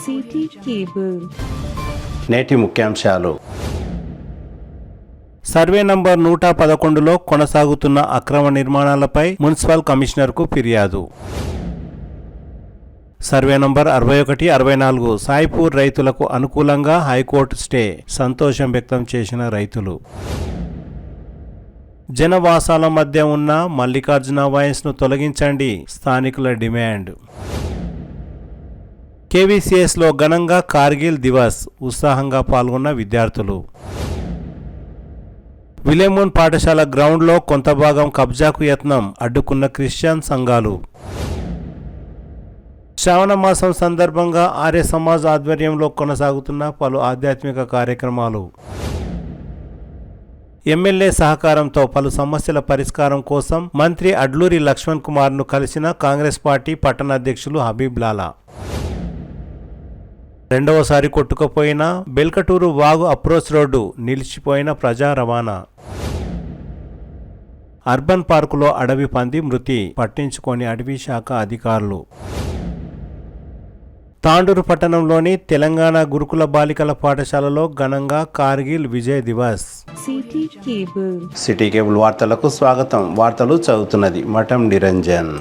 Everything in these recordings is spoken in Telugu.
City cable. నేటి ముఖ్యాంశాలు. సర్వే నంబర్ 111లో కొనసాగుతున్న అక్రమ నిర్మాణాలపై మున్సిపల్ కమిషనర్కు ఫిర్యాదు. సర్వే నంబర్ 61, 64 సాయిపూర్ రైతులకు అనుకూలంగా హైకోర్టు స్టే, సంతోషం వ్యక్తం చేసిన రైతులు. జనవాసాల మధ్య ఉన్న మల్లికార్జున వైన్స్ను తొలగించండి, స్థానికుల డిమాండ్. కేవీసీఎస్లో ఘనంగా కార్గిల్ దివస్, ఉత్సాహంగా పాల్గొన్న విద్యార్థులు. విలేమోన్ పాఠశాల గ్రౌండ్లో కొంత భాగం కబ్జాకు యత్నం, అడ్డుకున్న క్రిస్టియన్ సంఘాలు. శ్రావణ మాసం సందర్భంగా ఆర్య సమాజ్ ఆధ్వర్యంలో కొనసాగుతున్న పలు ఆధ్యాత్మిక కార్యక్రమాలు. ఎమ్మెల్యే సహకారంతో పలు సమస్యల పరిష్కారం కోసం మంత్రి అడ్లూరి లక్ష్మణ్ కుమార్ను కలిసిన కాంగ్రెస్ పార్టీ పట్టణ అధ్యక్షులు హబీబ్ లాలా. రెండవసారి కొట్టుకుపోయిన బెల్కటూరు వాగు అప్రోచ్ రోడ్డు, నిలిచిపోయిన ప్రజా రవాణా. అర్బన్ పార్కులో అడవి పంది మృతి, పట్టించుకొని అటవీ శాఖ అధికారులు. తాండూరు పట్టణంలోని తెలంగాణ గురుకుల బాలికల పాఠశాలలో ఘనంగా కార్గిల్ విజయ్ దివస్. సిటీ కేబుల్ వార్తలకు స్వాగతం. వార్తలు చదువుతున్నది మఠం నిరంజన్.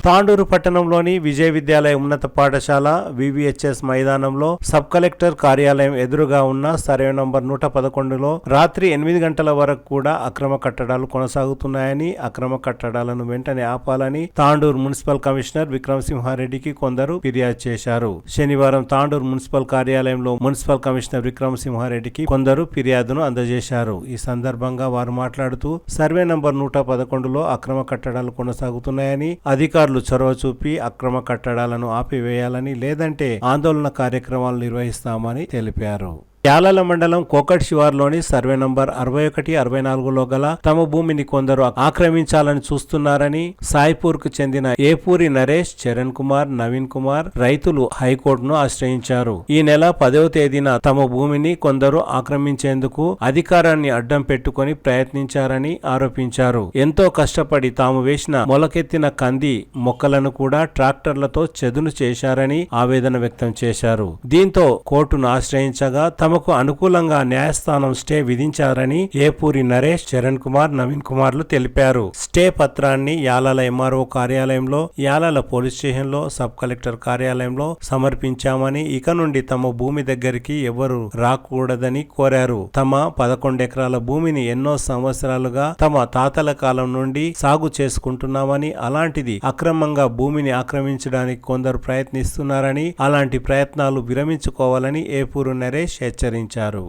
తాండూరు పట్టణంలోని విజయ విద్యాలయ ఉన్నత పాఠశాల వివిహెచ్ఎస్ మైదానంలో సబ్ కలెక్టర్ కార్యాలయం ఎదురుగా ఉన్న సర్వే నంబర్ 111లో రాత్రి 8 గంటల వరకు కూడా అక్రమ కట్టడాలు కొనసాగుతున్నాయని, అక్రమ కట్టడాలను వెంటనే ఆపాలని తాండూరు మున్సిపల్ కమిషనర్ విక్రమసింహారెడ్డికి కొందరు ఫిర్యాదు చేశారు. శనివారం తాండూరు మున్సిపల్ కార్యాలయంలో మున్సిపల్ కమిషనర్ విక్రమసింహారెడ్డికి కొందరు ఫిర్యాదును అందజేశారు. ఈ సందర్భంగా వారు మాట్లాడుతూ సర్వే నంబర్ 111లో అక్రమ కట్టడాలు కొనసాగుతున్నాయని, అధికారులు చొరవ చూపి అక్రమ కట్టడాలను ఆపివేయాలని, లేదంటే ఆందోళన కార్యక్రమాలు నిర్వహిస్తామని తెలిపారు. యాలల మండలం కోకట్ శివార్లోని సర్వే నంబర్ 61, 64లో గల తమ భూమిని కొందరు ఆక్రమించాలని చూస్తున్నారని సాయిపూర్కు చెందిన ఏపూరి నరేష్, చరణ్ కుమార్, నవీన్ కుమార్ రైతులు హైకోర్టును ఆశ్రయించారు. ఈ నెల 10వ తేదీన తమ భూమిని కొందరు ఆక్రమించేందుకు అధికారాన్ని అడ్డం పెట్టుకొని ప్రయత్నించారని ఆరోపించారు. ఎంతో కష్టపడి తాము వేసిన మొలకెత్తిన కంది మొక్కలను కూడా ట్రాక్టర్లతో చదును చేశారని ఆవేదన వ్యక్తం చేశారు. దీంతో కోర్టును ఆశ్రయించగా తమకు అనుకూలంగా న్యాయస్థానం స్టే విధించారని ఏపూరి నరేష్, చరణ్ కుమార్, నవీన్ కుమార్లు తెలిపారు. స్టే పత్రాన్ని యాలల ఎంఆర్ఓ కార్యాలయంలో, యాలల పోలీస్ స్టేషన్లో, సబ్ కలెక్టర్ కార్యాలయంలో సమర్పించామని, ఇక నుండి తమ భూమి దగ్గరికి ఎవరు రాకూడదని కోరారు. తమ 11 ఎకరాల భూమిని ఎన్నో సంవత్సరాలుగా తమ తాతల కాలం నుండి సాగు చేసుకుంటున్నామని, అలాంటిది అక్రమంగా భూమిని ఆక్రమించడానికి కొందరు ప్రయత్నిస్తున్నారని, అలాంటి ప్రయత్నాలు విరమించుకోవాలని ఏపూరు నరేష్ హెచ్చరించారు.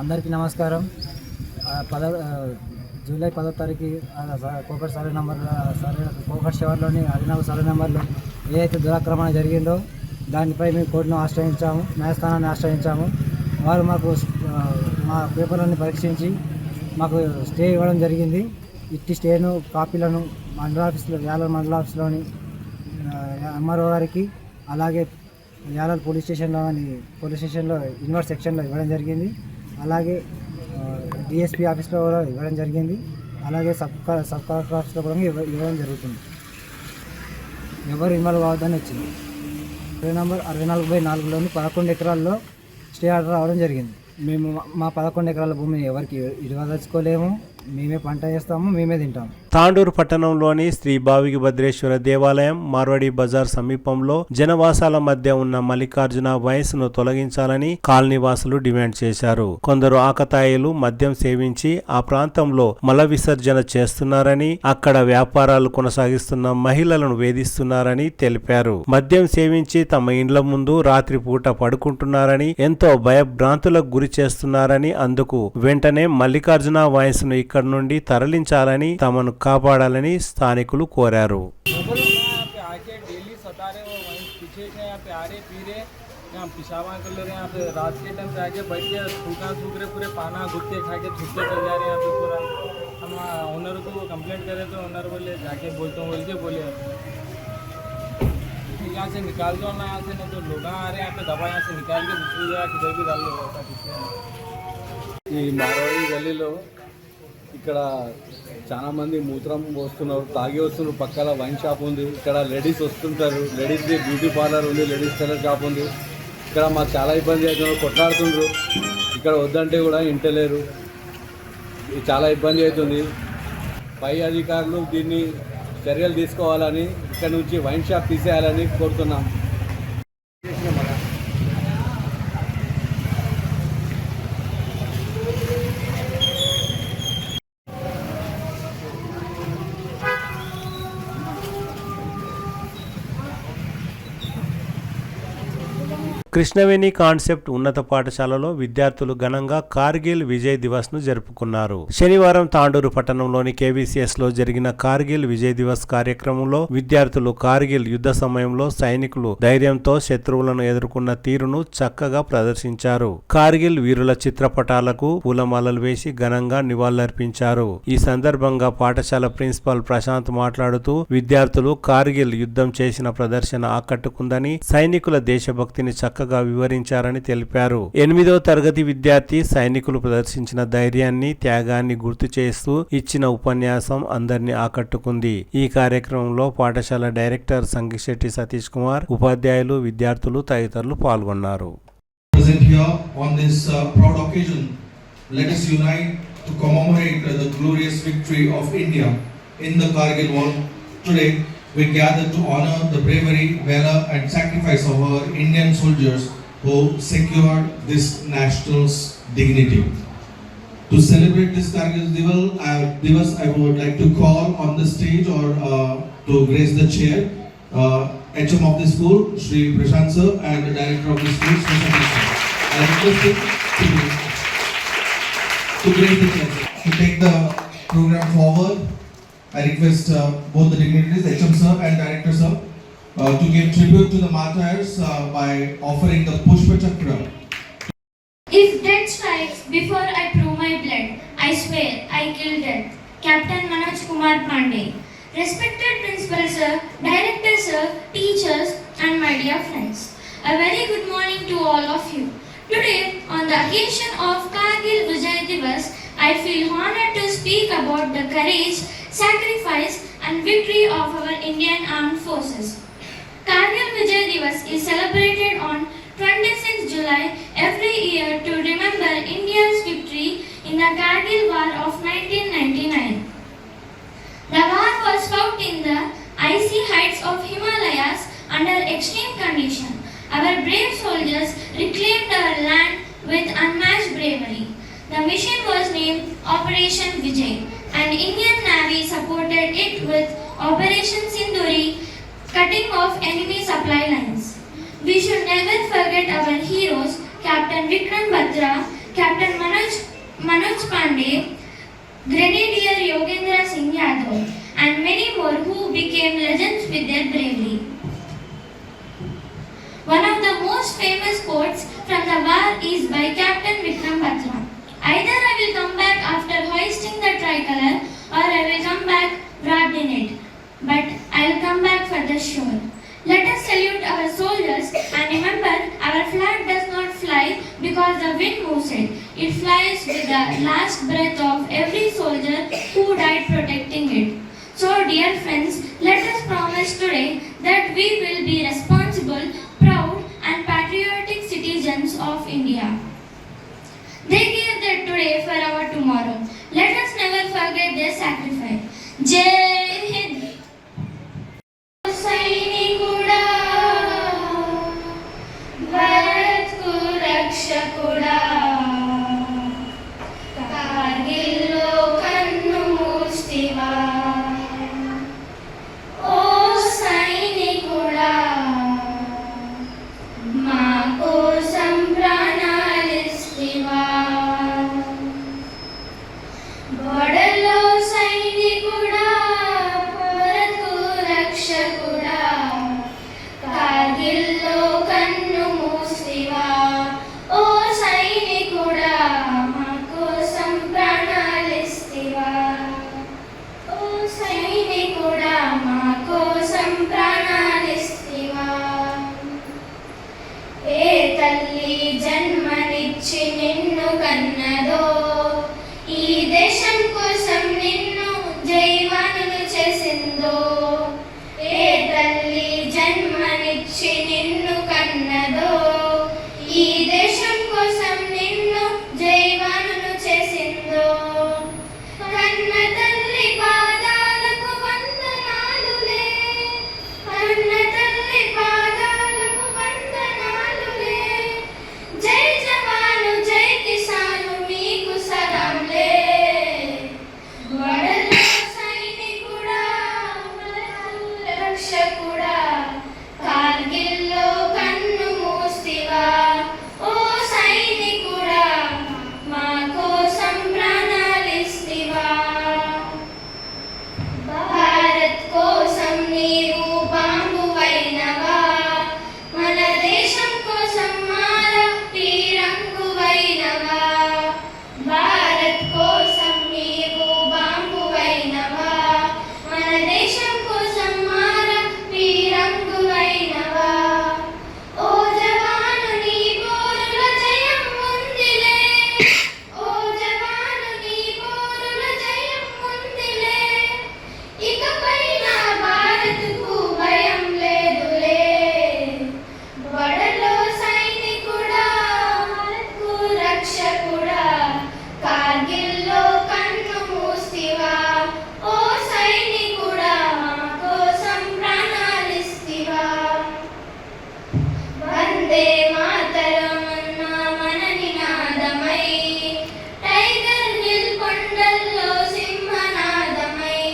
అందరికీ నమస్కారం. జూలై 10వ తారీఖు కోకట్ సర్వే నంబర్ కోకట్ శివార్లోని 14 సర్వే నెంబర్లో ఏదైతే దురాక్రమణ జరిగిందో దానిపై మేము కోర్టును ఆశ్రయించాము, న్యాయస్థానాన్ని ఆశ్రయించాము. వారు మాకు మా పేపర్లను పరీక్షించి మాకు స్టే ఇవ్వడం జరిగింది. ఇట్టి స్టేను కాపీలను మండల ఆఫీసులో, యాలల మండల ఆఫీస్లోని ఎంఆర్ఓ గారికి, అలాగే యాలల్ పోలీస్ స్టేషన్లో ఇన్వర్స్ సెక్షన్లో ఇవ్వడం జరిగింది. అలాగే డిఎస్పీ ఆఫీస్లో కూడా ఇవ్వడం జరిగింది. అలాగే సబ్ కలెక్టర్ ఆఫీస్లో కూడా ఇవ్వడం జరుగుతుంది. ఎవరు ఇన్వాల్వ్ కావద్దని వచ్చింది. సర్వే నంబర్ 64/4లోని 11 ఎకరాల్లో స్టే ఆర్డర్ రావడం జరిగింది. మేము మా 11 ఎకరాల భూమిని ఎవరికి ఇవ్వదలుచుకోలేము. మేమే పంట చేస్తాము, మేమే తింటాము. తాండూరు పట్టణంలోని శ్రీ భావికి భద్రేశ్వర దేవాలయం మార్వాడి బజార్ సమీపంలో జనవాసాల మధ్య ఉన్న మల్లికార్జున వైన్స్ ను తొలగించాలని కాలనీవాసులు డిమాండ్ చేశారు. కొందరు ఆకతాయిలు మద్యం సేవించి ఆ ప్రాంతంలో మల విసర్జన చేస్తున్నారని, అక్కడ వ్యాపారాలు కొనసాగిస్తున్న మహిళలను వేధిస్తున్నారని తెలిపారు. మద్యం సేవించి తమ ఇండ్ల ముందు రాత్రి పూట పడుకుంటున్నారని, ఎంతో భయభ్రాంతులకు గురి చేస్తున్నారని, అందుకు వెంటనే మల్లికార్జున వైన్స్ ను ఇక్కడ నుండి తరలించాలని, తమను కాపాడాలని స్థానికులు కోరారు. पिशावा कर ले रहे हैं यहाँ पे, रात के टाइम पे आके बैठ के सूख रहे, पूरे पाना गुटके खा के छुट्टे चल जा रहे हैं यहाँ पे पूरा। हम ओनर को कंप्लेंट करे तो ओनर बोले जाके बोलते बोल के बोले यहाँ से निकाल दो ना, यहाँ से नहीं तो लोग आ रहे हैं यहाँ पे, दवा यहाँ से निकाल के दूसरी जगह किधर भी डाल लो। ఈ మారవాడి గల్లీలో ఇక్కడ చాలా మంది మూత్రం పోస్తున్నారు, తాగి వస్తున్నారు. పక్కన వైన్ షాప్ ఉంది, ఇక్కడ లేడీస్ వస్తుంటారు, లేడీస్ది బ్యూటీ పార్లర్ ఉంది, లేడీస్ టైలర్ షాప్ ఉంది. ఇక్కడ మాకు చాలా ఇబ్బంది అవుతున్నారు, కొట్లాడుతుండ్రు. ఇక్కడ వద్దంటే కూడా ఇంటలేరు, చాలా ఇబ్బంది అవుతుంది. పై అధికారులు దీన్ని చర్యలు తీసుకోవాలని, ఇక్కడ నుంచి వైన్ షాప్ తీసేయాలని కోరుతున్నాం. కృష్ణవేణి కాన్సెప్ట్ ఉన్నత పాఠశాలలో విద్యార్థులు ఘనంగా కార్గిల్ విజయ్ దివస్ ను జరుపుకున్నారు. శనివారం తాండూరు పట్టణంలోని కేవీసీఎస్ లో జరిగిన కార్గిల్ విజయ్ దివస్ కార్యక్రమంలో విద్యార్థులు కార్గిల్ యుద్ధ సమయంలో సైనికులు ధైర్యంతో శత్రువులను ఎదుర్కొన్న తీరును చక్కగా ప్రదర్శించారు. కార్గిల్ వీరుల చిత్రపటాలకు పూలమాలలు వేసి ఘనంగా నివాళులర్పించారు. ఈ సందర్భంగా పాఠశాల ప్రిన్సిపాల్ ప్రశాంత్ మాట్లాడుతూ విద్యార్థులు కార్గిల్ యుద్ధం చేసిన ప్రదర్శన ఆకట్టుకుందని, సైనికుల దేశభక్తిని చక్కగా వివరించారని తెలిపారు. 8వ తరగతి విద్యార్థి సైనికులు ప్రదర్శించిన ధైర్యాన్ని, త్యాగాన్ని గుర్తు చేస్తూ ఇచ్చిన ఉపన్యాసం అందరినీ ఆకట్టుకుంది. ఈ కార్యక్రమంలో పాఠశాల డైరెక్టర్ సంగిశెట్టి సతీష్ కుమార్, ఉపాధ్యాయులు, విద్యార్థులు తదితరులు పాల్గొన్నారు. Let us unite to commemorate the glorious victory of India in the Kargil war. Today, we gather to honor the bravery, valor and sacrifice of our Indian soldiers who secured this national's dignity. To celebrate this Kargil Divas, I would like to call on the stage or to grace the chair HM of the school, Shri Prashant sir, and the director of the school, Shri Satish sir. I request him to grace the chair, to take the program forward. I request both the dignitaries, HM sir and director sir, to give tribute to the martyrs by offering the Pushpa Chakra. If death strikes before I prove my blood, I swear I kill death. Captain Manoj Kumar Pandey. Respected Principal Sir, Director Sir, teachers and my dear friends. A very good morning to all of you. Today, on the occasion of Kargil Vijay Divas, I feel honored to speak about the courage, sacrifice and victory of our Indian Armed Forces. Kargil Vijay Divas is celebrated on 26 July every year to remember India's victory in the Kargil War of 1999. The war was fought in the icy heights of Himalayas under extreme conditions. Our brave soldiers reclaimed our land with unmatched bravery. The mission was named Operation Vijay, and Indian Navy supported it with Operation Sinduri, cutting off enemy supply lines. We should never forget our heroes, Captain Vikram Batra, Captain Manoj Pandey, Grenadier Yogendra Singh Yadav, and many more who became legends with their bravery. One of the most famous quotes from the war is by Captain Vikram Batra. Either I will come back after hoisting the tricolor, or I will come back wrapped in it. But I will come back for the sure. Let us salute our soldiers and remember our flag does not fly because the wind moves it. It flies with the last breath of every soldier who died protecting it. So dear friends, let us promise today that we will be responsible, proud and patriotic citizens of India. They gave that today for our tomorrow. Let us never forget their sacrifice. Jai Hind. Sainikuda, Bharat ku rakshakuda, Kargil lo kannu moostiva. O Sainikuda, ma kosam pranalistiva. బడలో సైనికుడా, భరతు రక్షకుడా, కార్గిల్లో కన్ను మూసివా. ఓ సైనికుడా, మా కోసం ప్రాణాలిస్తివా. ఓ సైనికుడా, మా కోసం ప్రాణాలిస్తివా. ఏ తల్లి జన్మనిచ్చి నిన్ను కన్నదో, ఈ దేశం కోసం జన్మనిచ్చి నిన్ను కన్నదో, ఈ దేశం కోసం నిన్ను జైవానును చేసిందో. కన్న తల్లి పాదాలకు వందనాలులే, కన్న తల్లి పాదాలకు వందనాలులే. జై జవాను జై కిసాను మీకు సలాంలే. వడలో సైనికుడా రక్షకుడా, కార్గిల్లో కన్ను మూస్తివా. ఓ సైనికుడా మా కోసం ప్రాణాలిస్తివా. భారత్ కోసం నీవు బాంబువైనవా, మన దేశం కోసం మార పీరంగువైనవా. భారత్ కోసం నీవు బాంబువైనవా, మన దేశం కోసం మార పీరంగువైనవా. ఓ జవాను నీ పోరుల జయం ఉందిలే, ఓ జవాను నీ పోరుల జయం ఉందిలే. ఇకపైన భారత్కు భయం లేదులే. వడలో సైనికుడా భారత్కు రక్షకుడా, కార్గిల్లో కన్ను మూస్తివా. ఓ సైనికుడా మా కోసం ప్రాణాలిస్తివా. వందే మాతరం అన్న మన నినాదమై, టైగర్ హిల్ కొండల్లో సింహనాదమై.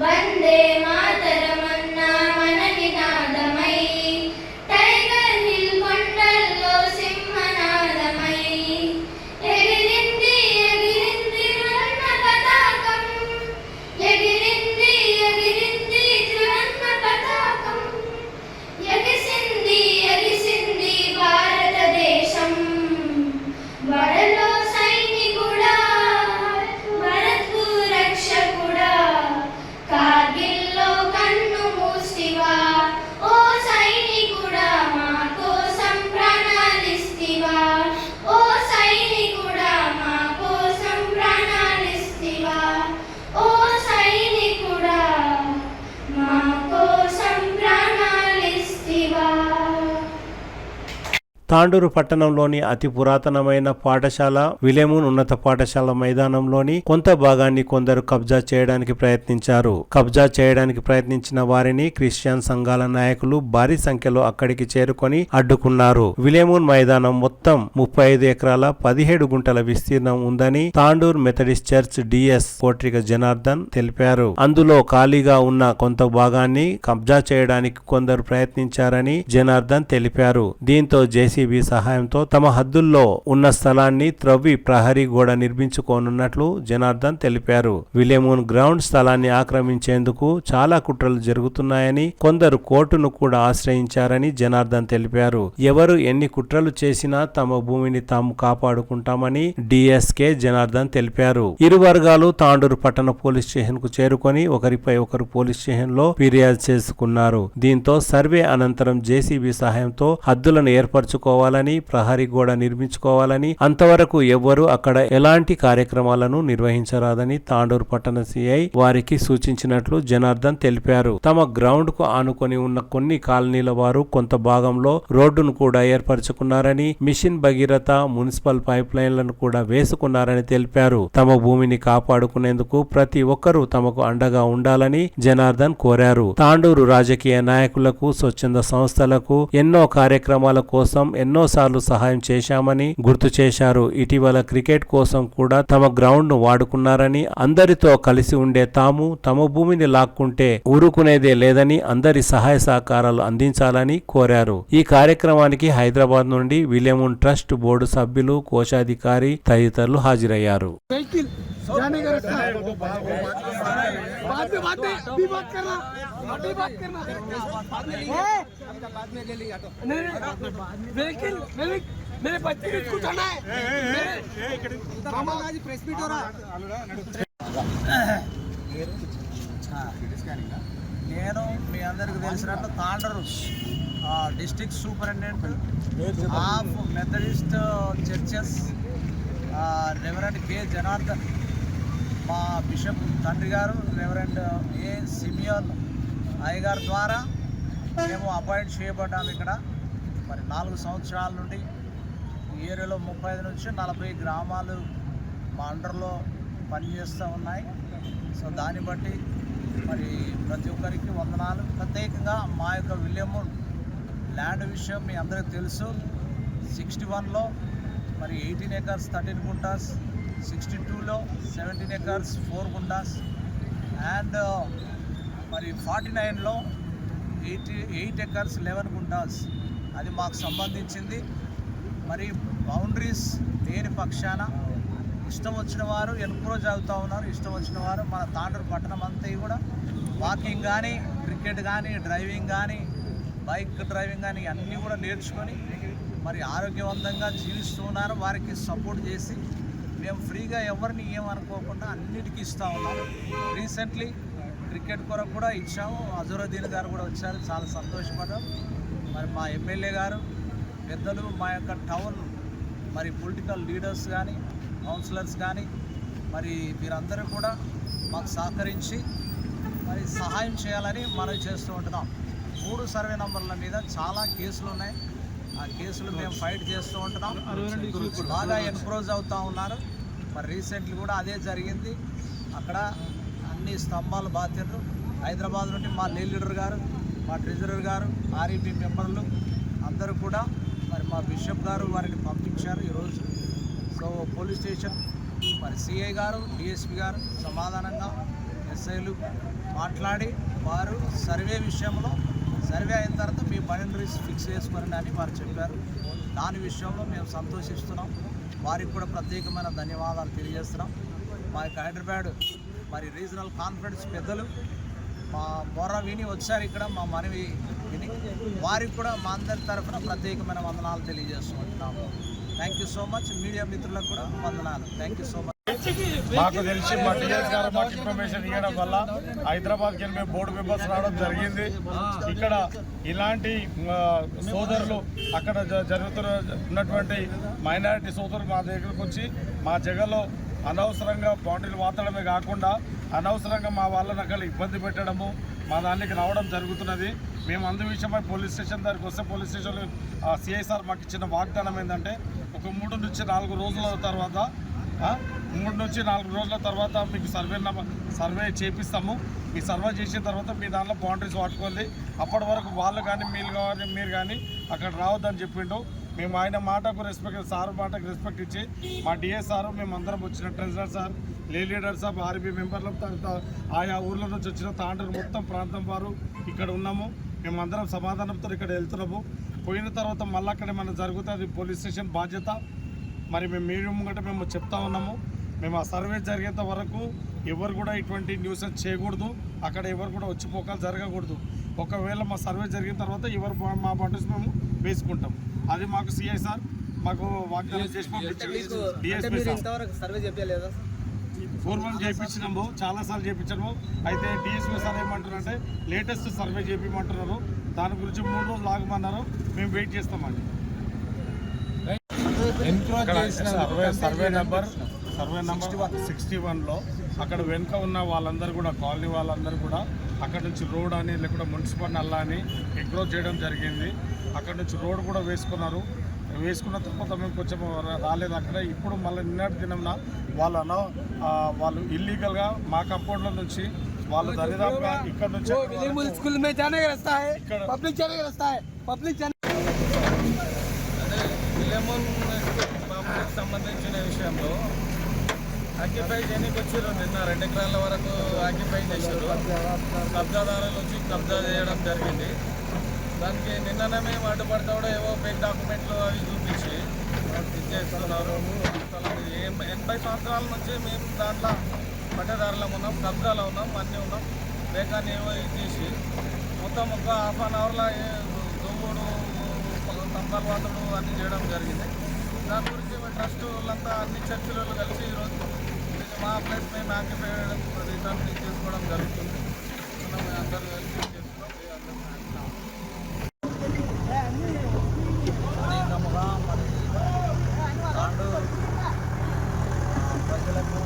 వందే మాతరం అన్న మన నినాదమై, టైగర్ హిల్ కొండల్లో సింహనాదమై. ఎగిరింది ఎగిరింది త్రివర్ణ పతాకం, ఎగిరింది ఎగిరింది త్రివర్ణ పతాకం. ఎగిసింది ఎగిసింది భారతదేశం. వడలో సైనికుడా భారత్కు రక్షకుడా, కార్గిల్లో కన్ను మూస్తివా. ఓ సైనికుడా మా కోసం ప్రాణాలిస్తివా. ఓ సైనికుడా మా కోసం ప్రాణాలిస్తివా. ఓ సైనికుడా మా కోసం ప్రాణాలిస్తివా. తాండూరు పట్టణంలోని అతి పురాతనమైన పాఠశాల విలేమూన్ ఉన్నత పాఠశాల మైదానంలోని కొంత భాగాన్ని కొందరు కబ్జా చేయడానికి ప్రయత్నించారు. కబ్జా చేయడానికి ప్రయత్నించిన వారిని క్రిస్టియన్ సంఘాల నాయకులు భారీ సంఖ్యలో అక్కడికి చేరుకొని అడ్డుకున్నారు. విలేమూన్ మైదానం మొత్తం 35 ఎకరాల 17 గుంటల విస్తీర్ణం ఉందని Tandur Methodist church DS కోట్రిక Janardhan తెలిపారు. అందులో ఖాళీగా ఉన్న కొంత భాగాన్ని కబ్జా చేయడానికి కొందరు ప్రయత్నించారని జనార్దన్ తెలిపారు. దీంతో జేసీ సహాయంతో తమ హద్దుల్లో ఉన్న స్థలాన్ని త్రవ్వి ప్రహరీ గోడ నిర్మించుకోనున్నట్లు జనార్దన్ తెలిపారు. విలేమూన్ గ్రౌండ్ స్థలాన్ని ఆక్రమించేందుకు చాలా కుట్రలు జరుగుతున్నాయని, కొందరు కోర్టును కూడా ఆశ్రయించారని జనార్దన్ తెలిపారు. ఎవరు ఎన్ని కుట్రలు చేసినా తమ భూమిని తాము కాపాడుకుంటామని డిఎస్కే జనార్దన్ తెలిపారు. ఇరు వర్గాలు తాండూరు పట్టణ పోలీస్ స్టేషన్ కు చేరుకొని ఒకరిపై ఒకరు పోలీస్ స్టేషన్ లో ఫిర్యాదు చేసుకున్నారు. దీంతో సర్వే అనంతరం జేసీబీ సహాయంతో హద్దులను ఏర్పరచుకోవాలని, ప్రహరీ గోడ నిర్మించుకోవాలని, అంతవరకు ఎవ్వరూ అక్కడ ఎలాంటి కార్యక్రమాలను నిర్వహించరాదని తాండూరు పట్టణ సిఐ వారికి సూచించినట్లు జనార్దన్ తెలిపారు. తమ గ్రౌండ్ కు ఆనుకొని ఉన్న కొన్ని కాలనీల వారు కొంత భాగంలో రోడ్డును కూడా ఏర్పరచుకున్నారని, మిషన్ భగీరథ, మున్సిపల్ పైప్ లైన్లను కూడా వేసుకున్నారని తెలిపారు. తమ భూమిని కాపాడుకునేందుకు ప్రతి ఒక్కరూ తమకు అండగా ఉండాలని జనార్దన్ కోరారు. తాండూరు రాజకీయ నాయకులకు, స్వచ్ఛంద సంస్థలకు ఎన్నో కార్యక్రమాల కోసం ఎన్నోసార్లు సహాయం చేశామని గుర్తు చేశారు. ఇటీవల క్రికెట్ కోసం కూడా తమ గ్రౌండ్ ను వాడుకున్నారని, అందరితో కలిసి ఉండే తాము తమ భూమిని లాక్కుంటే ఊరుకునేదే లేదని అందరి సహాయ సహకారాలు అందించాలని కోరారు. ఈ కార్యక్రమానికి హైదరాబాద్ నుండి విలేమూన్ ట్రస్ట్ బోర్డు సభ్యులు, కోశాధికారి తదితరులు హాజరయ్యారు. मेरे बच्चे को स्कूल जाना है। मामा आज प्रेस मीट हो रहा है। నేను మీ అందరికి తెలిసినట్టు Tandur district superintendent of Methodist churches reverend K Janardhan, మా బిషప్ తండ్రి గారు రెవరెండ్ ఏ సిమియోన్ అయ్యగారు ద్వారా మేము అపాయింట్ చేయబడ్డాము ఇక్కడ. మరి 4 సంవత్సరాల నుండి ఈ ఏరియాలో 35 నుంచి 40 గ్రామాలు మా అండర్లో పనిచేస్తూ ఉన్నాయి. సో దాన్ని బట్టి మరి ప్రతి ఒక్కరికి వందనాలు. ప్రత్యేకంగా మా యొక్క విలియము ల్యాండ్ విషయం మీ అందరికీ తెలుసు. 61లో మరి 18 acres 13 గుంటాస్, 62లో 17 acres 4 గుంటాస్ అండ్ మరి 49లో 8 acres 11 గుంటాస్ అది మాకు సంబంధించింది. మరి బౌండరీస్ లేని పక్షాన ఇష్టం వచ్చిన వారు ఎన్క్రోచ్ అవుతూ ఉన్నారు. ఇష్టం వచ్చిన వారు మన తాండూరు పట్టణం అంతా కూడా వాకింగ్ కానీ, క్రికెట్ కానీ, డ్రైవింగ్ కానీ, బైక్ డ్రైవింగ్ కానీ అన్నీ కూడా నేర్చుకొని మరి ఆరోగ్యవంతంగా జీవిస్తూ ఉన్నారు. వారికి సపోర్ట్ చేసి మేము ఫ్రీగా ఎవరిని ఏమనుకోకుండా అన్నిటికీ ఇస్తూ ఉన్నాము. రీసెంట్లీ క్రికెట్ కొరకు కూడా ఇచ్చాము. అజరుద్దీన్ గారు కూడా వచ్చారు, చాలా సంతోషపడ్డాం. మరి మా ఎమ్మెల్యే గారు, పెద్దలు, మా యొక్క టౌన్ మరి పొలిటికల్ లీడర్స్ కానీ, కౌన్సిలర్స్ కానీ మరి వీరందరూ కూడా మాకు సహకరించి మరి సహాయం చేయాలని మనం చేస్తూ ఉంటున్నాం. 3 సర్వే నంబర్ల మీద చాలా కేసులు ఉన్నాయి. ఆ కేసులు మేము ఫైట్ చేస్తూ ఉంటున్నాం. బాగా ఎన్క్రోజ్ అవుతూ ఉన్నారు. మరి రీసెంట్లీ కూడా అదే జరిగింది. అక్కడ అన్ని స్తంభాలు బాధ్యతలు హైదరాబాద్ నుండి మా లీడర్ గారు, మా ట్రెజరర్ గారు, ఆర్ఈపీ మెంబర్లు అందరూ కూడా మరి మా బిషప్ గారు వారిని పంపించారు ఈరోజు. సో పోలీస్ స్టేషన్ మరి సిఐ గారు, డిఎస్పి గారు సమాధానంగా ఎస్ఐలు మాట్లాడి వారు సర్వే విషయంలో సర్వే అయిన తర్వాత మీ బౌండరీస్ ఫిక్స్ చేసుకోరని అని వారు చెప్పారు. దాని విషయంలో మేము సంతోషిస్తున్నాం. వారికి కూడా ప్రత్యేకమైన ధన్యవాదాలు తెలియజేస్తున్నాం. మా యొక్క హైదరాబాద్ మరి రీజనల్ కాన్ఫరెన్స్ పెద్దలు మా మొర్ర విని వచ్చారు ఇక్కడ, మా మనవి విని వారికి కూడా మా అందరి తరఫున ప్రత్యేకమైన వందనాలు తెలియజేస్తున్నాము. Thank you so much. Media మిత్రులకు కూడా వందనాలు. Thank you so much. మాకు తెలిసి మా టీఎస్ గారు మాకు ఇన్ఫర్మేషన్ ఇవ్వడం వల్ల హైదరాబాద్కి వెళ్ళి మేము బోర్డు మెంబర్స్ రావడం జరిగింది. ఇక్కడ ఇలాంటి సోదరులు అక్కడ జరుగుతున్నటువంటి మైనారిటీ సోదరులు మా దగ్గరకు వచ్చి మా జగలో అనవసరంగా బౌండరీలు వాతడమే కాకుండా అనవసరంగా మా వాళ్ళని అక్కడ ఇబ్బంది పెట్టడము మా దానికి రావడం జరుగుతున్నది. మేము అందు విషయమై పోలీస్ స్టేషన్ దగ్గరికి వస్తే పోలీస్ స్టేషన్లో సిఐ సార్ మాకు ఇచ్చిన వాగ్దానం ఏంటంటే ఒక 3 నుంచి 4 రోజుల తర్వాత 3 నుంచి 4 రోజుల తర్వాత మీకు సర్వే చేపిస్తాము. మీ సర్వే చేసిన తర్వాత మీ దాంట్లో బౌండరీస్ పట్టుకోండి. అప్పటి వరకు వాళ్ళు కానీ మీరు కానీ అక్కడ రావద్దని చెప్పిండు. మేము ఆయన మాటకు రెస్పెక్ట్, సార్ మాటకు రెస్పెక్ట్ ఇచ్చి మా డిఎస్ సార్ మేమందరం వచ్చిన treasurer sir, leader sir, RB మెంబర్లు, ఆయా ఊర్ల నుంచి వచ్చిన తాండూరు మొత్తం ప్రాంతం వారు ఇక్కడ ఉన్నాము. మేమందరం సమాధానంతో ఇక్కడ వెళ్తున్నాము. పోయిన తర్వాత మళ్ళీ అక్కడ మనం జరుగుతుంది పోలీస్ స్టేషన్ బాధ్యత. మరి మేము మీడియం గట్రా మేము చెప్తా ఉన్నాము. మేము ఆ సర్వే జరిగేంత వరకు ఎవరు కూడా ఇటువంటి న్యూస్ చేయకూడదు. అక్కడ ఎవరు కూడా వచ్చిపోకాలు జరగకూడదు. ఒకవేళ మా సర్వే జరిగిన తర్వాత ఎవరు మా బండస్ మేము వేసుకుంటాం. అది మాకు సిఐ సార్ మాకు వాగ్దానం చేసి పూర్వం చేయించినాము, చాలాసార్లు చేయించాము. అయితే డిఎస్పీ సార్ ఏమంటారంటే లేటెస్ట్ సర్వే చేయించమంటున్నారు. దాని గురించి 3 రోజులు ఆగమన్నారు. మేము వెయిట్ చేస్తామండి. సర్వే నెంబర్ 61లో అక్కడ వెనుక ఉన్న వాళ్ళందరూ కూడా కాలనీ వాళ్ళందరూ కూడా అక్కడ నుంచి రోడ్ అని లేకుండా మున్సిపల్ నల్లా అని ఎంక్రోచ్ చేయడం జరిగింది. అక్కడ నుంచి రోడ్ కూడా వేసుకున్నారు. వేసుకున్న తర్వాత మేము కొంచెం రాలేదు అక్కడ. ఇప్పుడు మళ్ళీ నిన్నటి దినంన వాళ్ళు ఇల్లీగల్గా మా కంపౌండ్ల నుంచి వాళ్ళు దరిదాపుగా ఇక్కడ నుంచి సంబంధించిన విషయంలో ఆక్యుపై చేయడానికి వచ్చారు. నిన్న 2 ఎకరాల వరకు ఆక్యుపై చేశారు. కబ్జాదారుల నుంచి కబ్జా చేయడం జరిగింది. దానికి నిన్ననే మేము అడ్డుపడతా కూడా ఏవో ఫేక్ డాక్యుమెంట్లు అవి చూపించి ఇచ్చేస్తున్నారు. 80 సంవత్సరాల నుంచి మేము దాంట్లో పట్టేదారులో ఉన్నాం, కబ్జాలో ఉన్నాం, అన్నీ ఉన్నాం. బేకాన్ని ఏవో ఇచ్చేసి మొత్తం ఒక ½ అన్ అవర్లో దుమ్ముడు, తంపాలు వాతలు అన్నీ చేయడం జరిగింది. దాని గురించి ట్రస్ట్ వాళ్ళంతా అన్ని చర్చలు కలిసి ఈరోజు మా ప్లేస్ మేము ఆక్యుపై రిటర్న్ చేసుకోవడం జరుగుతుంది. మనం అందరూ కలిసి అనేకముగా మరి తాండూరు ప్రజలకు,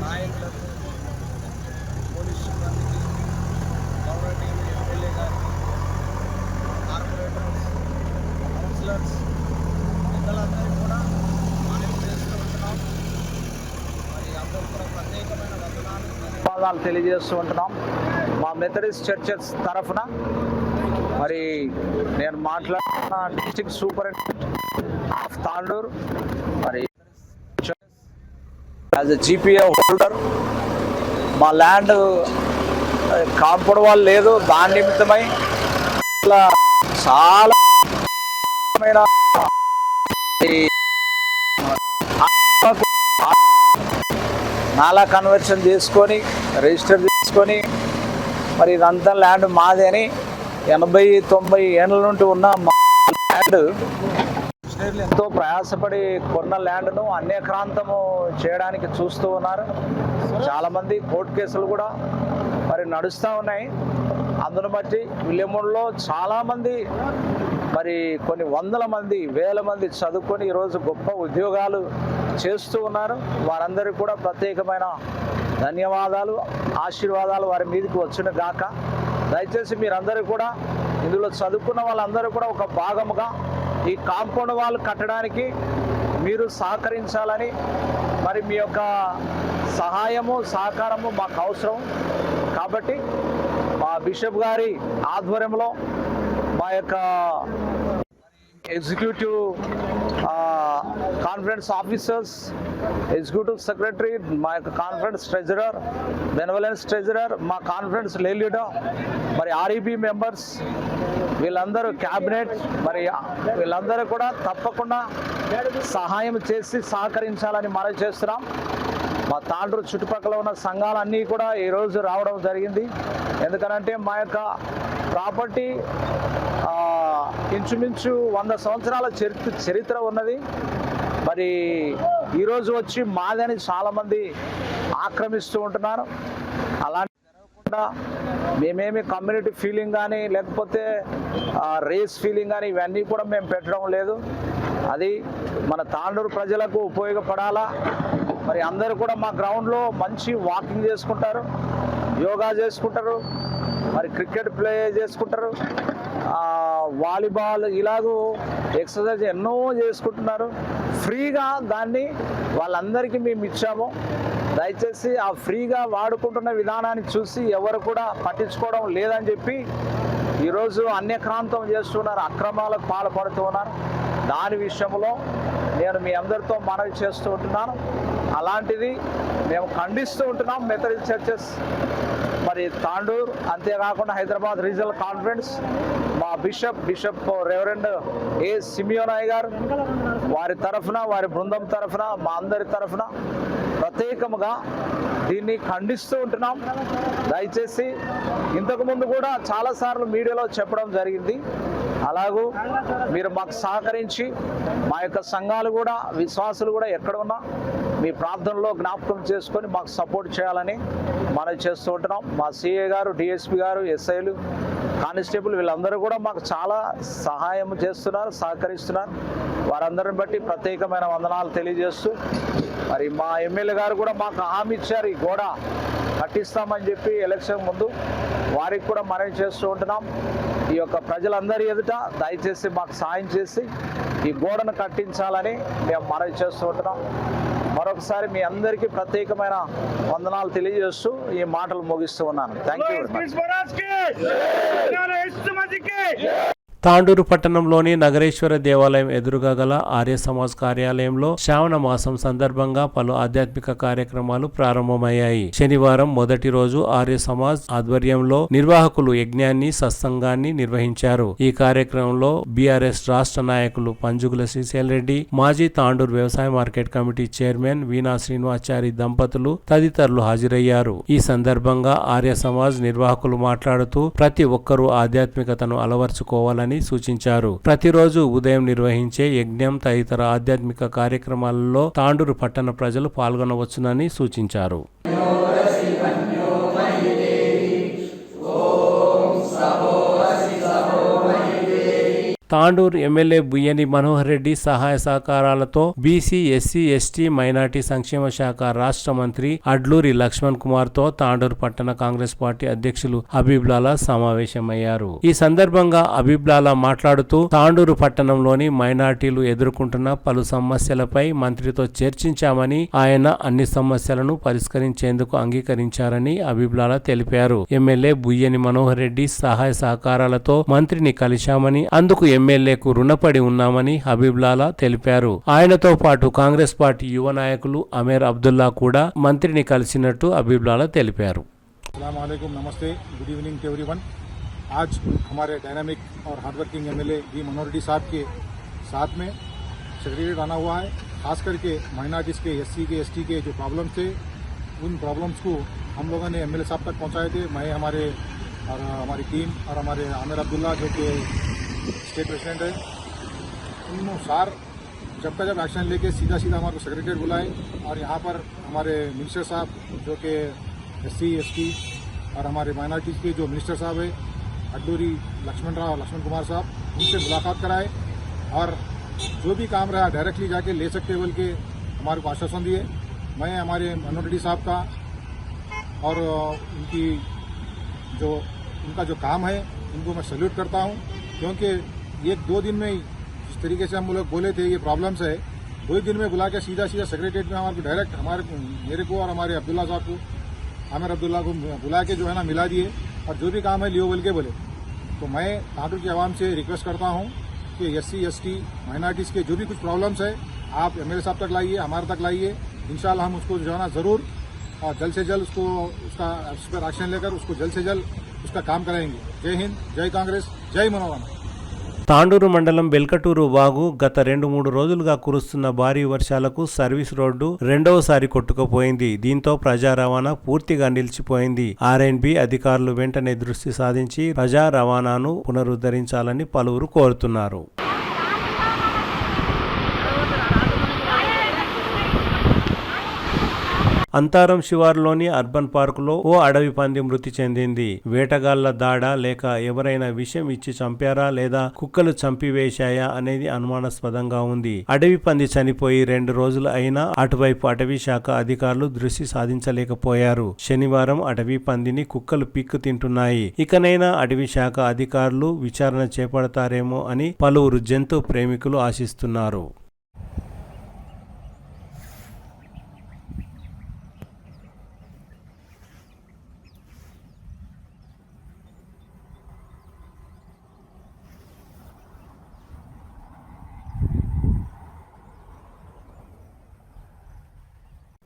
నాయకులకు, పోలీస్ సిబ్బందికి, గవర్నమెంట్ ఎమ్మెల్యే గారికి వందనాలు తెలియజేస్తూ ఉంటున్నాం. మా మెథడిస్ట్ చర్చెస్ తరఫున మరి నేను మాట్లాడుతున్న డిస్ట్రిక్ట్ సూపరింటెండెంట్ ఆఫ్ తాండూర్, మరి యాజ్ ఎ జీపీఏ హోల్డర్ మా ల్యాండ్ కాంపౌండ్ వాల్ లేదు, దాని నిమిత్తమై చాలా నాలా కన్వర్షన్ చేసుకొని రిజిస్టర్ చేసుకొని మరి ఇదంతా ల్యాండ్ మాది అని 80-90 ఏళ్ళ నుండి ఉన్న మా ల్యాండ్ ఎంతో ప్రయాసపడి కొన్న ల్యాండ్ను అన్యక్రాంతము చేయడానికి చూస్తూ ఉన్నారు. చాలామంది కోర్టు కేసులు కూడా మరి నడుస్తూ ఉన్నాయి. అందును బట్టి విలియమూరులో చాలామంది మరి కొన్ని వందల మంది, వేల మంది చదువుకొని ఈరోజు గొప్ప ఉద్యోగాలు చేస్తూ ఉన్నారు. వారందరికీ కూడా ప్రత్యేకమైన ధన్యవాదాలు, ఆశీర్వాదాలు వారి మీదకి వచ్చిన గాక. దయచేసి మీరందరూ కూడా ఇందులో చదువుకున్న వాళ్ళందరూ కూడా ఒక భాగముగా ఈ కాంపౌండ్ వాల్ కట్టడానికి మీరు సహకరించాలని, మరి మీ యొక్క సహాయము సహకారము మాకు అవసరం. కాబట్టి మా బిషప్ గారి ఆధ్వర్యంలో మా యొక్క executive conference officers, executive secretary, మా యొక్క కాన్ఫరెన్స్ ట్రెజరర్, బెనవలెన్స్ ట్రెజరర్, మా కాన్ఫరెన్స్ లీడర్, మరి ఆర్ఈబీ మెంబర్స్, వీళ్ళందరూ క్యాబినెట్, మరి వీళ్ళందరూ కూడా తప్పకుండా సహాయం చేసి సహకరించాలని మనవి చేస్తున్నాం. మా తాండూరు చుట్టుపక్కల ఉన్న సంఘాలన్నీ కూడా ఈరోజు రావడం జరిగింది. ఎందుకనంటే మా యొక్క ప్రాపర్టీ ఇంచుమించు 100 సంవత్సరాల చరిత్ర ఉన్నది. మరి ఈరోజు వచ్చి మాదని చాలామంది ఆక్రమిస్తూ ఉంటున్నారు. అలాంటి జరగకుండా మేమేమి కమ్యూనిటీ ఫీలింగ్ కానీ లేకపోతే రేస్ ఫీలింగ్ కానీ ఇవన్నీ కూడా మేము పెట్టడం లేదు. అది మన తాండూరు ప్రజలకు ఉపయోగపడాలా. మరి అందరూ కూడా మా గ్రౌండ్లో మంచి వాకింగ్ చేసుకుంటారు, యోగా చేసుకుంటారు, మరి క్రికెట్ ప్లే చేసుకుంటారు, వాలీబాల్ ఇలాగూ ఎక్సర్సైజ్ ఎన్నో చేసుకుంటున్నారు. ఫ్రీగా దాన్ని వాళ్ళందరికీ మేము ఇచ్చాము. దయచేసి ఆ ఫ్రీగా వాడుకుంటున్న విధానాన్ని చూసి ఎవరు కూడా పట్టించుకోవడం లేదని చెప్పి ఈరోజు అన్యక్రాంతం చేస్తున్నారు, అక్రమాలకు పాల్పడుతూ ఉన్నారు. దాని విషయంలో నేను మీ అందరితో మనవి చేస్తూ ఉంటున్నాను. అలాంటిది మేము ఖండిస్తూ ఉంటున్నాం. మెథడిస్ట్ చర్చెస్ మరి తాండూర్, అంతేకాకుండా హైదరాబాద్ రీజనల్ కాన్ఫరెన్స్, మా బిషప్ రెవరెండ్ ఏ సిమియోనాయ్ గారు, వారి తరఫున, వారి బృందం తరఫున, మా అందరి తరఫున ప్రత్యేకముగా దీన్ని ఖండిస్తూ ఉంటున్నాం. దయచేసి ఇంతకుముందు కూడా చాలాసార్లు మీడియాలో చెప్పడం జరిగింది. అలాగూ మీరు మాకు సహకరించి మా యొక్క సంఘాలు కూడా, విశ్వాసులు కూడా ఎక్కడ ఉన్నా మీ ప్రార్థనలో జ్ఞాపకం చేసుకొని మాకు సపోర్ట్ చేయాలని మనం చేస్తూ ఉంటున్నాం. మా సిఏ గారు, డిఎస్పి గారు, ఎస్ఐలు, కానిస్టేబుల్ వీళ్ళందరూ కూడా మాకు చాలా సహాయం చేస్తున్నారు, సహకరిస్తున్నారు. వారందరిని బట్టి ప్రత్యేకమైన వందనాలు తెలియజేస్తూ, మరి మా ఎమ్మెల్యే గారు కూడా మాకు హామీ ఇచ్చారు, ఈ గోడ కట్టిస్తామని చెప్పి ఎలక్షన్ ముందు. వారికి కూడా మనవి చేస్తూ ఉంటున్నాం. ఈ యొక్క ప్రజలందరి ఎదుట దయచేసి మాకు సాయం చేసి ఈ గోడను కట్టించాలని మేము మనవి చేస్తూ ఉంటున్నాం. మరొకసారి మీ అందరికీ ప్రత్యేకమైన వందనాలు తెలియజేస్తూ ఈ మాటలు ముగిస్తూ ఉన్నాను. Thank you very much. Tandur పట్టణంలోని నగరేశ్వర దేవాలయం ఎదురుగా గల ఆర్య సమాజ్ కార్యాలయంలో శ్రావణ మాసం సందర్భంగా పలు ఆధ్యాత్మిక కార్యక్రమాలు ప్రారంభమయ్యాయి. శనివారం మొదటి రోజు ఆర్య సమాజ్ ఆధ్వర్యంలో నిర్వాహకులు యజ్ఞాన్ని, సత్సంగాన్ని నిర్వహించారు. ఈ కార్యక్రమంలో బీఆర్ఎస్ రాష్ట్ర నాయకులు పంజుగుల శ్రీశైల్ రెడ్డి, మాజీ తాండూరు వ్యవసాయ మార్కెట్ కమిటీ చైర్మన్ వీణా శ్రీనివాచారి దంపతులు తదితరులు హాజరయ్యారు. ఈ సందర్భంగా ఆర్య సమాజ్ నిర్వాహకులు మాట్లాడుతూ ప్రతి ఒక్కరూ ఆధ్యాత్మికతను అలవర్చుకోవాలని సూచించారు. ప్రతిరోజు ఉదయం నిర్వహించే యజ్ఞం తదితర ఆధ్యాత్మిక కార్యక్రమాలలో తాండూరు పట్టణ ప్రజలు పాల్గొనవచ్చునని సూచించారు. తాండూరు ఎమ్మెల్యే బుయ్యని మనోహర్ రెడ్డి సహాయ సహకారాలతో బీసీ ఎస్సీ ఎస్టీ మైనార్టీ సంక్షేమ శాఖ రాష్ట్ర మంత్రి అడ్లూరి లక్ష్మణ్ కుమార్ తో తాండూరు పట్టణ కాంగ్రెస్ పార్టీ అధ్యక్షులు హబీబ్ లాలా సమావేశమయ్యారు. ఈ సందర్భంగా హబీబ్ లాలా మాట్లాడుతూ తాండూరు పట్టణంలోని మైనార్టీలు ఎదుర్కొంటున్న పలు సమస్యలపై మంత్రితో చర్చించామని, ఆయన అన్ని సమస్యలను పరిష్కరించేందుకు అంగీకరించారని హబీబ్ లాలా తెలిపారు. ఎమ్మెల్యే బుయ్యని మనోహర్ రెడ్డి సహాయ సహకారాలతో మంత్రిని కలిశామని, అందుకు ఎమ్మెల్యేకు రుణపడి ఉన్నామని హబీబ్ లాలా తెలిపారు. ఆయనతో పాటు కాంగ్రెస్ పార్టీ యువ నాయకులు అమీర్ అబ్దుల్లా కూడా మంత్రిని కలిసినట్టు హబీబ్ లాలా తెలిపారు. अस्सलाम वालेकुम, नमस्ते, गुड इवनिंग टू एवरीवन। आज हमारे डायनामिक और हार्डवर्किंग एमएलए वी मनोहर रेड्डी साहब के साथ में सेक्रेटरीट आना हुआ है। खास करके माइनॉरिटीज़ के, एससी के, एसटी के जो प्रॉब्लम्स थे, उन प्रॉब्लम्स को हम लोगों ने एमएलए साहब तक पहुंचाए थे। मैं, हमारी टीम और हमारे आमिर अब्दुल्ला जो कि स्टेट प्रेसिडेंट है, अनुसार जब एक्शन लेके सीधा हमारे को सेक्रेटरीट बुलाए और यहाँ पर हमारे मिनिस्टर साहब जो कि एससी एसटी और हमारे माइनॉरिटीज़ के जो मिनिस्टर साहब है अड्लूरी लक्ष्मण कुमार साहब, उनसे मुलाकात कराए और जो भी काम रहा डायरेक्टली जाके ले सकते बोल के हमारे को आश्वासन दिए। मैं हमारे मनोहर रेड्डी साहब का और उनका जो काम है उनको मैं सैल्यूट करता हूँ, क्योंकि 1-2 दिन में जिस तरीके से हम लोग बोले थे ये प्रॉब्लम्स है, 2 दिन में बुला के सीधा सेक्रेटरीट में हमारे को डायरेक्ट मेरे को और हमारे अब्दुल्ला साहब को, आमिर अब्दुल्ला को बुला के जो है ना मिला दिए और जो भी काम है लियो बोल के बोले। तो मैं तांडूर की आवाम से रिक्वेस्ट करता हूँ कि एससी एसटी माइनॉरिटीज़ के जो भी कुछ प्रॉब्लम्स है आप एमएलए साहब तक लाइए, हमारे तक लाइए। इंशाल्लाह हम उसको जो है ना ज़रूर और जल्द से जल्द उस पर एक्शन लेकर उसको जल्द से जल्द उसका काम कराएंगे। जय हिंद, जय कांग्रेस, जय मनोरमा। తాండూరు మండలం బెల్కటూరు వాగు గత 2-3 రోజులుగా కురుస్తున్న భారీ వర్షాలకు సర్వీస్ రోడ్డు రెండవసారి కొట్టుకుపోయింది. దీంతో ప్రజా రవాణా పూర్తిగా నిలిచిపోయింది. ఆర్ఎండ్బి అధికారులు వెంటనే దృష్టి సాధించి ప్రజా రవాణాను పునరుద్ధరించాలని పలువురు కోరుతున్నారు. అంతారం శివారులోని అర్బన్ పార్కులో ఓ అడవి పంది మృతి చెందింది. వేటగాళ్ల దాడా లేక ఎవరైనా విషం ఇచ్చి చంపారా లేదా కుక్కలు చంపివేశాయా అనేది అనుమానాస్పదంగా ఉంది. అడవి పంది చనిపోయి 2 రోజులు అయినా అటువైపు అటవీ శాఖ అధికారులు దృష్టి సాధించలేకపోయారు. శనివారం అటవీ పందిని కుక్కలు పిక్కు తింటున్నాయి. ఇకనైనా అటవీ శాఖ అధికారులు విచారణ చేపడతారేమో అని పలువురు జంతు ప్రేమికులు ఆశిస్తున్నారు.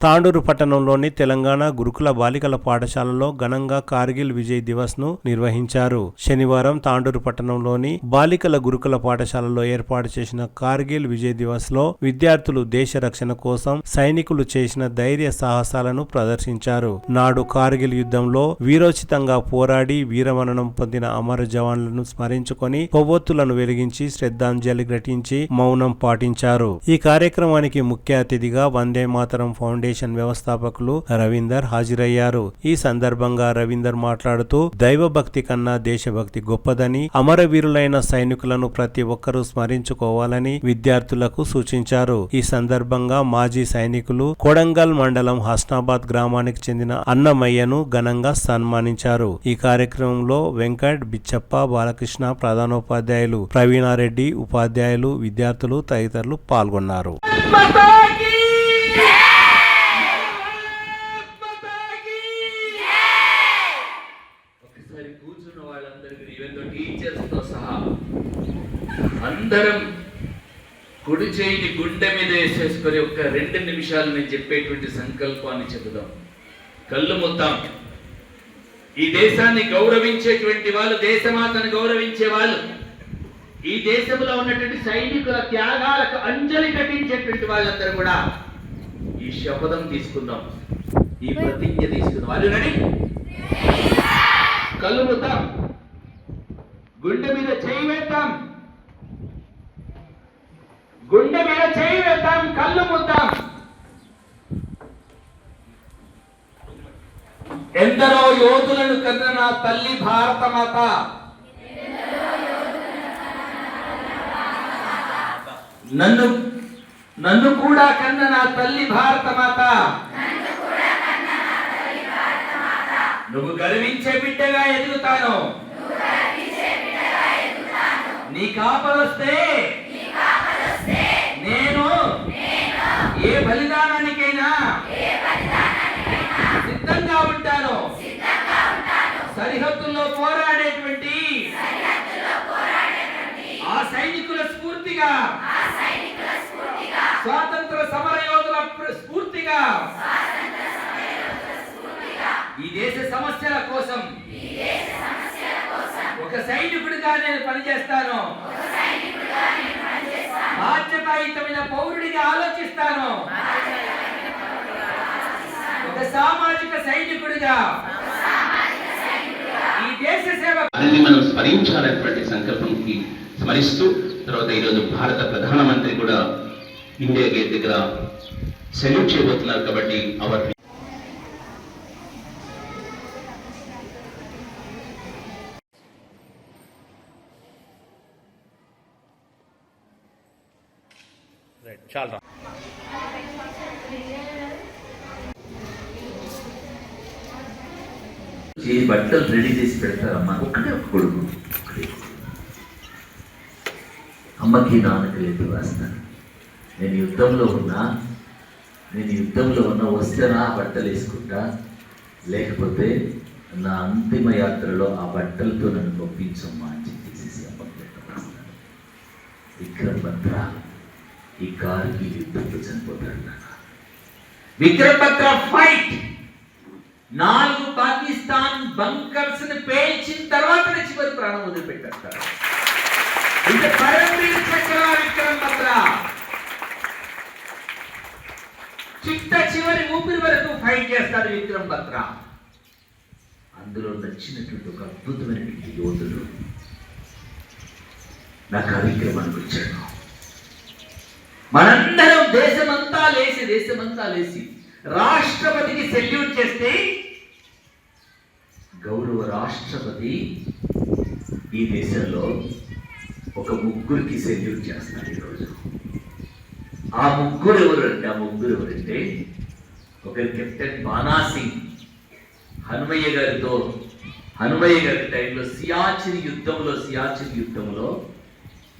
తాండూరు పట్టణంలోని తెలంగాణ గురుకుల బాలికల పాఠశాలలో ఘనంగా కార్గిల్ విజయ్ దివస్ ను నిర్వహించారు. శనివారం తాండూరు పట్టణంలోని బాలికల గురుకుల పాఠశాలలో ఏర్పాటు చేసిన కార్గిల్ విజయ్ దివస్ లో విద్యార్థులు దేశ రక్షణ కోసం సైనికులు చేసిన ధైర్య సాహసాలను ప్రదర్శించారు. నాడు కార్గిల్ యుద్ధంలో వీరోచితంగా పోరాడి వీరమరణం పొందిన అమర జవాన్లను స్మరించుకొని కొవ్వొత్తులను వెలిగించి శ్రద్ధాంజలి ఘటించి మౌనం పాటించారు. ఈ కార్యక్రమానికి ముఖ్య అతిథిగా వందే మాతరం ఫౌండేషన్ వ్యవస్థాపకులు రవీందర్ హాజరయ్యారు. ఈ సందర్భంగా రవీందర్ మాట్లాడుతూ దైవభక్తి కన్నా దేశభక్తి గొప్పదని, అమరవీరులైన సైనికులను ప్రతి ఒక్కరూ స్మరించుకోవాలని విద్యార్థులకు సూచించారు. ఈ సందర్భంగా మాజీ సైనికులు కొడంగల్ మండలం హస్నాబాద్ గ్రామానికి చెందిన అన్నమయ్యను ఘనంగా సన్మానించారు. ఈ కార్యక్రమంలో వెంకట్, బిచ్చప్ప, బాలకృష్ణ, ప్రధానోపాధ్యాయులు ప్రవీణారెడ్డి, ఉపాధ్యాయులు, విద్యార్థులు తదితరులు పాల్గొన్నారు. కూర్చున్న వాళ్ళందరికీ ఈవెన్ టీచర్స్తో సహా అందరం కుడి చేయిని గుండె మీద వేసేసుకొని ఒక 2 నిమిషాలు నేను చెప్పేటువంటి సంకల్పాన్ని చెబుదాం. కళ్ళు ముద్దాం. ఈ దేశాన్ని గౌరవించేటువంటి వాళ్ళు, దేశమాతను గౌరవించే వాళ్ళు, ఈ దేశంలో ఉన్నటువంటి సైనికుల త్యాగాలకు అంజలి ఘటించేటువంటి వాళ్ళందరూ కూడా ఈ శపథం తీసుకుందాం, ఈ ప్రతిజ్ఞ తీసుకుందాం. వాళ్ళు రెడీ? కళ్ళు ముద్దాం, గుండె మీద చేయి వేద్దాం, గుండె మీద చేయి వేద్దాం, కళ్ళు ముద్దాం. ఎందరో యోధులను కన్న నా తల్లి భారత మాత, నన్ను కూడా కన్న నా తల్లి భారత మాత, నువ్వు గర్వించే బిడ్డగా ఎదుగుతాను. నీ కాపలొస్తే నేను ఏ బలిదానానికైనా సిద్ధంగా ఉంటాను. సరిహద్దుల్లో పోరాడేటువంటి ఆ సైనికుల స్ఫూర్తిగా, స్వాతంత్ర సమరయోధుల స్ఫూర్తిగా ఈ దేశ సమస్యల కోసం ఒక సైనికుడిగా నేను పనిచేస్తాను. బాధ్యతాయుతమైన పౌరుడిగా ఆలోచిస్తాను. ఒక సామాజిక సైనికుడిగా ఈ దేశ సేవ దాన్ని మనం స్మరించాలనేటువంటి సంకల్పంకి స్మరిస్తూ, తర్వాత ఈరోజు భారత ప్రధానమంత్రి కూడా ఇండియా గేట్ దగ్గర సెల్యూట్ చేయబోతున్నారు. కాబట్టి అవర్ చాలా బట్టలు రెడీ చేసి పెడతారమ్మా. ఒక్కడే ఒక కొడుకు, అమ్మకి నాన్నకి లేదు రాస్తాను. నేను యుద్ధంలో ఉన్నా వస్తే నా బట్టలు వేసుకుంటా, లేకపోతే నా అంతిమ యాత్రలో ఆ బట్టలతో నన్ను పంపించమ్మా అని చెప్పేసి అమ్మకి రాస్తాను. విక్రమ్ బత్రా ఈ కార్గిల్ యుద్ధంలో చనిపోతాడు నాన్న. విక్రమ్ బత్రా ఫైట్ 4 పాకిస్తాన్ బంకర్స్ ని పేల్చిన తర్వాత చివరి ప్రాణం వదిలిపెట్టారు. ఇది పరమవీర చక్ర విక్రమ్ బత్రా. చివరి ఊపిరి వరకు ఫైట్ చేస్తాడు విక్రమ్ బత్రా. అందులో నచ్చినటువంటి ఒక అద్భుతమైనటువంటి యోధుడు నా కార్యక్రమానికి వచ్చాడు. మనందరం దేశమంతా లేసి రాష్ట్రపతికి సెల్యూట్ చేస్తే గౌరవ రాష్ట్రపతి ఈ దేశంలో ఒక ముగ్గురికి సెల్యూట్ చేస్తారు ఈరోజు. ఆ ముగ్గురు ఎవరంటే ఒకరు కెప్టెన్ బానా సింగ్, హనుమయ్య గారి టైంలో సియాచిన్ యుద్ధంలో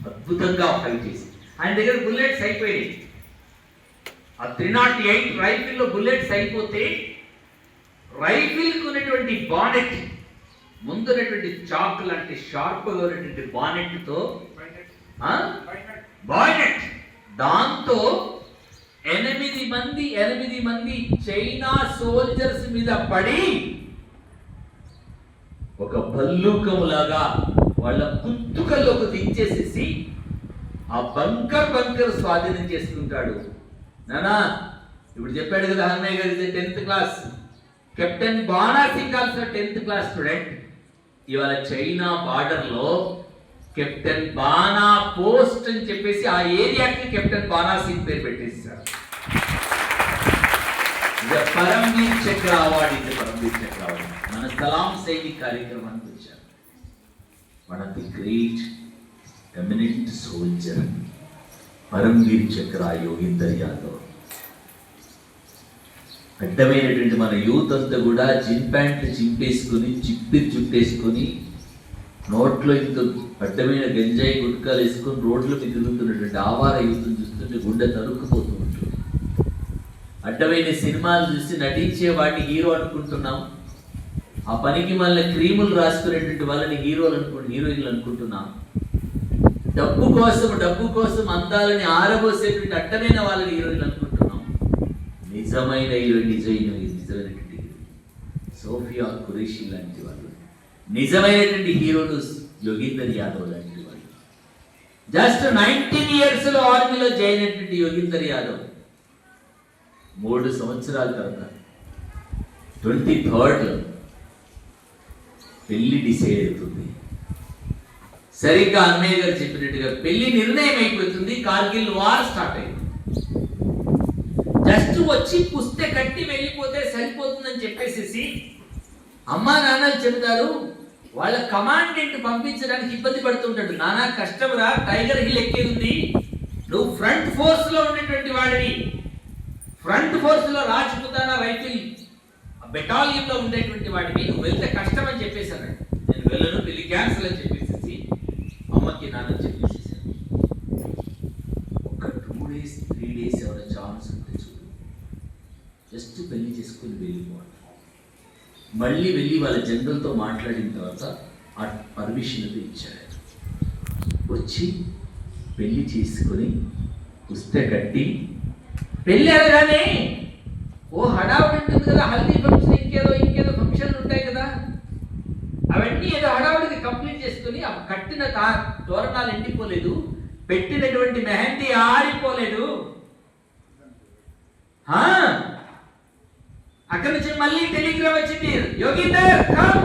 అద్భుతంగా ఫైట్ చేసి ఆయన దగ్గర బుల్లెట్స్ అయిపోయినాయి. ఆ 308 రైఫిల్లో బుల్లెట్స్ అయిపోతే రైఫిల్కు ఉన్నటువంటి బానెట్, ముందున్నటువంటి చాక్ లాంటి షార్ప్గా ఉన్నటువంటి బానెట్తో దాంతో 8 మంది చైనా సోల్జర్స్ మీద పడి ఒక భల్లూకములాగా వాళ్ళ కుత్తుకల్లోకి దించేసేసి ఆ బంకర్ స్వాధీనం చేసుకుంటాడు. నానా ఇప్పుడు చెప్పాడు కదా హనుమయ్య గారు, 10th class. Captain Bana Singh also 10th class student. ఇవాళ చైనా బార్డర్ లో కెప్టెన్ బానా పోస్ట్ అని చెప్పేసి ఆ ఏరియాకి కెప్టెన్ బానా సింగ్ పేరు పెట్టేశారు. పరమవీర్ చక్ర అవార్డు మన సలాం సైనిక్ కార్యక్రమానికి వచ్చారు. One of the great eminent soldier Param Vir చక్ర యోగేందర్ యాదవ్. అడ్డమైనటువంటి మన యూత్ అంతా కూడా జిన్ ప్యాంట్ చింపేసుకుని చుట్టేసుకుని నోట్లో ఇంత అడ్డమైన గంజాయి గుట్కాలు వేసుకొని రోడ్ల మీద తిరుగుతున్నటువంటి ఆవార యూత్ని చూస్తుంటే గుండె తరుక్కుపోతూ ఉంటుంది. అడ్డమైన సినిమాలు చూసి నటించే వాడిని హీరో అనుకుంటున్నాం. ఆ పనికి మళ్ళీ క్రీములు రాసుకునేటువంటి వాళ్ళని హీరోయిన్లు అనుకుంటున్నాం. డబ్బు కోసం అందాలని ఆరబోసేటువంటి అడ్డమైన వాళ్ళని హీరోయిన్లు అనుకుంటున్నాం. నిజమైన నిజమైనటువంటి సోఫియా ఖురేషీ లాంటి వాళ్ళు, నిజమైనటువంటి హీరోలు యోగేందర్ యాదవ్ లాంటి వాళ్ళు. జస్ట్ 19 years లో ఆర్మీలో జాయిన్ అయినటువంటి యోగేందర్ యాదవ్ 3 సంవత్సరాల తర్వాత 23rd లో పెళ్లి డిసైడ్ అవుతుంది. సరిగ్గా అన్నయ్య గారు చెప్పినట్టుగా పెళ్లి నిర్ణయం అయిపోతుంది. కార్గిల్ వార్ స్టార్ట్ అయింది. జస్ట్ వచ్చి పుస్తే కట్టి వెళ్ళిపోతే సరిపోతుందని చెప్పేసి అమ్మా నాన్నలు చెబుతారు. వాళ్ళ కమాండెంట్ పంపించడానికి ఇబ్బంది పడుతుంటాడు. నానా కష్టం రా, టైగర్ హిల్ ఎక్కేది ఉంది, నువ్వు ఫ్రంట్ ఫోర్స్ లో ఉన్నటువంటి వాడిని, ఫ్రంట్ ఫోర్స్ లో రాజ్పుతానా రైఫిల్ బెటాలియన్ లో ఉండేటువంటి వాడిని నువ్వు వెళ్తే కష్టం అని చెప్పేశాను. నేను వెళ్ళను, పెళ్లి క్యాన్సిల్ అని చెప్పేసి అమ్మకి నాన్నని చెప్పేసేసాను. ఒక 2 days 3 days ఎవరైనా ఛాన్స్ ఉంటే చూడు, జస్ట్ పెళ్లి చేసుకుని వెళ్ళిపోవాలి. మళ్ళీ వెళ్ళి వాళ్ళ జనరల్తో మాట్లాడిన తర్వాత ఆ పర్మిషన్ అది ఇచ్చారు. వచ్చి పెళ్లి చేసుకొని పుస్తక కట్టి పెళ్ళి అనగానే ఓ హడావుడి ఉంటుంది కదా, హల్దీ ఫంక్షన్ ఇంకేదో ఫంక్షన్లు ఉంటాయి కదా, అవన్నీ ఏదో హడావుడికి కంప్లీట్ చేసుకుని ఆ కట్టిన తోరణాలు ఎండిపోలేదు, పెట్టినటువంటి మెహందీ ఆరిపోలేదు. అక్కడి నుంచి మళ్ళీ టెలిగ్రామ్ వచ్చింది, యోగీందర్ కమ్,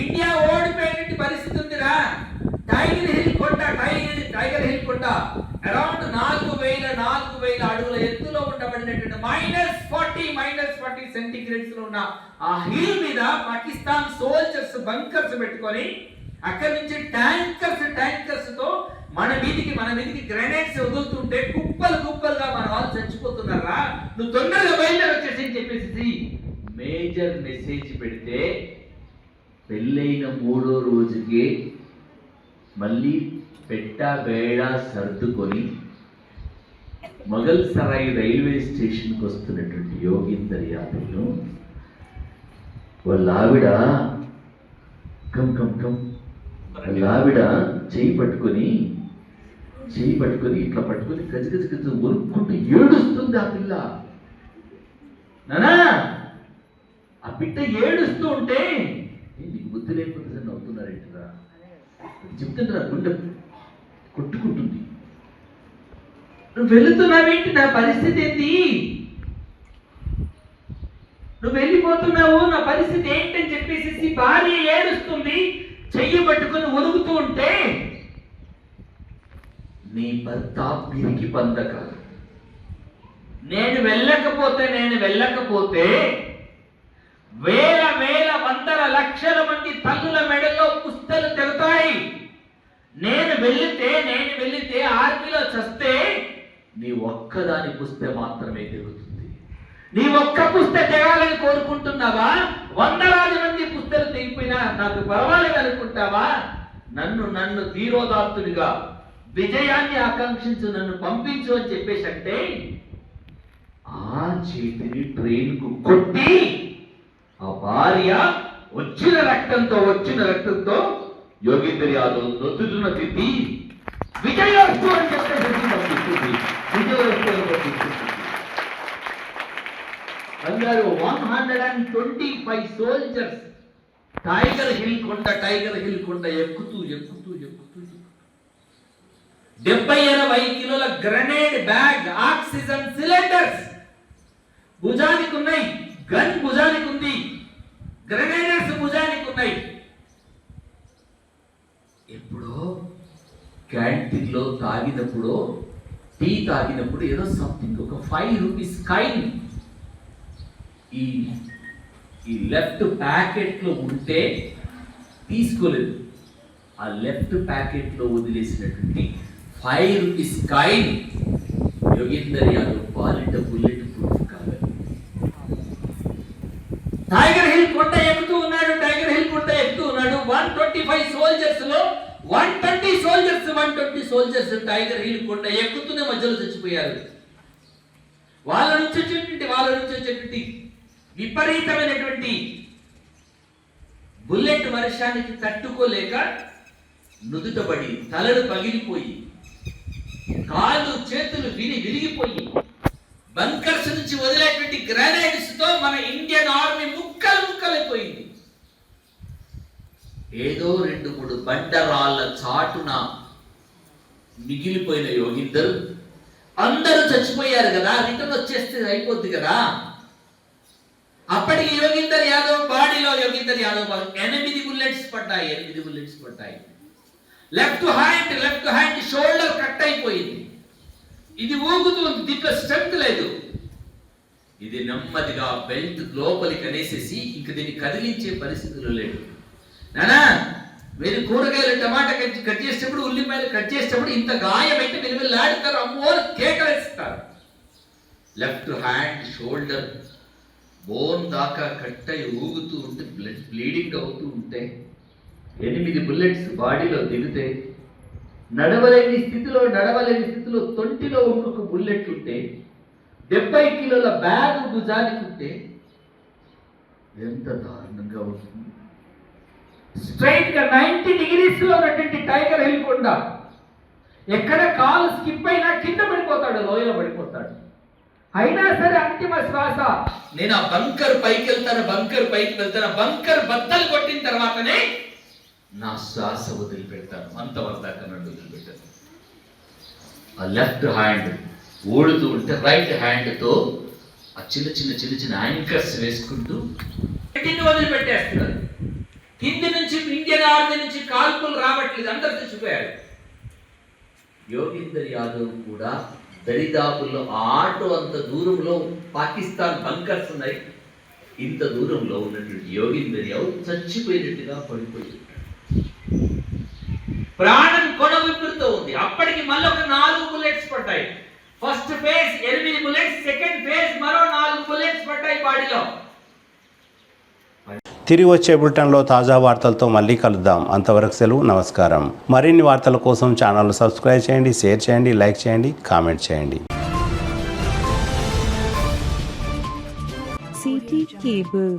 ఇండియా ఓడిపోయినట్టు పరిస్థితి ఉందిరా, టైగర్ హిల్ కొండ అరౌండ్ 4,000 అడుగుల ఎత్తులో ఉండబడినటువంటి -40 సెంటీగ్రేడ్స్ లో ఉన్న ఆ హిల్ మీద పాకిస్తాన్ సోల్జర్స్ బంకర్స్ పెట్టుకొని అక్కడి నుంచి ట్యాంకర్స్ తో మన మీదికి గ్రెనేడ్స్ వదులుతుంటే కుప్పలుగా మన వాళ్ళు చచ్చిపోతున్నారా, నువ్వు తొందరగా బయలుదేరి వచ్చేసి అని చెప్పేసి మేజర్ మెసేజ్ పెడితే పెళ్ళైన 3వ రోజుకే మళ్ళీ బేడా సర్దుకొని మొఘల్ సరాయ్ రైల్వే స్టేషన్కి వస్తున్నటువంటి యోగీందర్ యాదవ్ను వాళ్ళ ఆవిడ వాళ్ళ ఆవిడ చేయి పట్టుకొని ఇట్లా పట్టుకొని గజ ఉరుక్కుంటూ ఏడుస్తుంది ఆ పిల్ల. నానా ఆ బిడ్డ ఏడుస్తూ ఉంటే నీకు బుద్ధి లేకపోతే నవ్వుతున్నారేంటిరా చెప్తుంటే నా గుండె కొట్టుకుంటుంది. నువ్వు వెళుతున్నావేంటి, నా పరిస్థితి ఏంటి, నువ్వు వెళ్ళిపోతున్నావు, నా పరిస్థితి ఏంటని చెప్పేసి భార్య ఏడుస్తుంది, చెయ్యి పట్టుకుని ఒరుగుతూ ఉంటే నీ భర్త పిరికి పంద కాదు. నేను వెళ్ళకపోతే వేల వందల లక్షల మంది తల్లుల మెడలో పుస్తలు తెగుతాయి. నేను వెళితే ఆర్మీలో చస్తే నీ ఒక్కదాని పుస్తె మాత్రమే తెగుతుంది. నీ ఒక్క పుస్తె తెగాలని కోరుకుంటున్నావా? 100,000 మంది పుస్తలు తెగిపోయినా నాకు పర్వాలేదు అనుకుంటావా? నన్ను ధీరోదాత్తుడిగా విజయాన్ని ఆకాంక్షించు, నన్ను పంపించు అని చెప్పేసి అంటే ఆ చేతిని ట్రైన్ కు కొట్టి ఆ భార్య వచ్చిన రక్తంతో యోగేందర్ యాదవ్ నొత్తున్న తిట్టి విజయోస్తు అని చెప్పేసి పంపిస్తుంది. అందరూ 125 సోల్జర్స్ టైగర్ హిల్ కొండ ఎక్కుతూ 70-80 కిలోల గ్రెనేడ్ బ్యాగ్, ఆక్సిజన్ సిలిండర్స్ భుజానికి ఉన్నాయి, గన్ భుజానికి ఉంది, గ్రెనేడర్స్ భుజానికి ఉన్నాయి. ఎప్పుడో క్యాంటీన్ లో టీ తాగినప్పుడు ఏదో సంథింగ్ ఒక 5 రూపీస్ కాయిన్ ఈ లెఫ్ట్ ప్యాకెట్ లో ఉంటే తీసుకోలేదు. ఆ లెఫ్ట్ ప్యాకెట్ లో వదిలేసినటువంటి 5 రూపీస్ కాయిన్ యోగేందర్ యాదవ్ పాలిట బుల్లెట్ ప్రూఫ్ కావాలి. టైగర్ హిల్ కొండ ఎక్కుతూ ఉన్నాడు. 125 సోల్జర్స్ లో 120 సోల్జర్స్ టైగర్ హిల్ కొండ ఎక్కుతూనే మధ్యలో చచ్చిపోయారు. వాళ్ళ నుంచి వచ్చేటువంటి విపరీతమైనటువంటి బుల్లెట్ వర్షానికి తట్టుకోలేక నుదుటబడి తలలు పగిలిపోయి కాళ్ళు చేతులు విరిగిపోయి బంకర్స్ నుంచి వదిలేటువంటి గ్రెనేడ్స్ తో మన ఇండియన్ ఆర్మీ ముక్కలైపోయింది. ఏదో 2-3 బండరాళ్ళ చాటున మిగిలిపోయిన యోగీందర్, అందరూ చచ్చిపోయారు కదా, రిటర్న్ వచ్చేస్తే అయిపోద్ది కదా. అప్పటికి యోగేందర్ యాదవ్ బాడీలో 8 బుల్లెట్స్ పడ్డాయి. లెఫ్ట్ హ్యాండ్ షోల్డర్ కట్ అయిపోయింది. ఇది ఊగుతుంది, దీంట్లో స్ట్రెంత్ లేదు. ఇది నెమ్మదిగా బెల్ట్ లోపలికి అనేసేసి ఇంక దీన్ని కదిలించే పరిస్థితుల్లో లేడు. నానా మీరు కూరగాయలు టమాటా కట్ చేసేటప్పుడు, ఉల్లిపాయలు కట్ చేసేటప్పుడు ఇంత గాయమైతే మీరు వెళ్ళాడుతారు, అమ్మో కేకలేస్తారు. లెఫ్ట్ హ్యాండ్ షోల్డర్ బోన్ దాకా కట్ అయి ఊగుతూ ఉంటే, బ్లడ్ బ్లీడింగ్ అవుతూ ఉంటే, 8 బుల్లెట్స్ బాడీలో దిగితే, నడవలేని స్థితిలో తొంటిలో ఇంకొక బుల్లెట్ ఉంటే, 70 కిలోల బ్యాగ్ భుజానికి ఉంటే ఎంత దారుణంగా ఉంటుంది. స్ట్రైట్ గా 90 డిగ్రీస్ లో ఉన్నటువంటి టైగర్ వెళ్ళికొండ ఎక్కడ కాలు స్కిప్ అయినా కింద పడిపోతాడు, లోయలో పడిపోతాడు. అయినా సరే అంతిమ శ్వాస, నేను ఆ బంకర్ పైకి వెళ్తాను, బంకర్ బద్దలు కొట్టిన తర్వాతనే నా శ్వాస వదిలిపెడతాను, అంతవరకు దాకా నన్ను వదిలిపెట్టాను. ఆ లెఫ్ట్ హ్యాండ్ ఓడుతూ ఉంటే రైట్ హ్యాండ్ తో ఆ చిన్న యాంకర్స్ వేసుకుంటూ వదిలిపెట్టేస్తున్నారు. కింది నుంచి ఇండియన్ ఆర్మీ నుంచి కాల్పులు రావట్లేదు, అందరు తెచ్చిపోయారు. యోగేందర్ యాదవ్ కూడా దరిదాపుల్లో ఆటో అంత దూరంలో పాకిస్తాన్ బంకర్స్ ఉన్నాయి, ఇంత దూరంలో ఉన్నటువంటి యోగేందర్ యాదవ్ చచ్చిపోయినట్టుగా పడిపోయి ప్రాణం కొనవిప్పుడుతూ ఉంది. అప్పటికి మళ్ళీ ఒక 4 బుల్లెట్స్ పడ్డాయి. First phase 8 bullets, second phase మరో 4 బుల్లెట్స్ పడ్డాయి బాడీలో. తిరిగి వచ్చే బులెటిన్లో తాజా వార్తలతో మళ్ళీ కలుద్దాం. అంతవరకు సెలవు, నమస్కారం. మరిన్ని వార్తల కోసం ఛానల్ సబ్స్క్రైబ్ చేయండి, షేర్ చేయండి, లైక్ చేయండి, కామెంట్ చేయండి. CT Cable.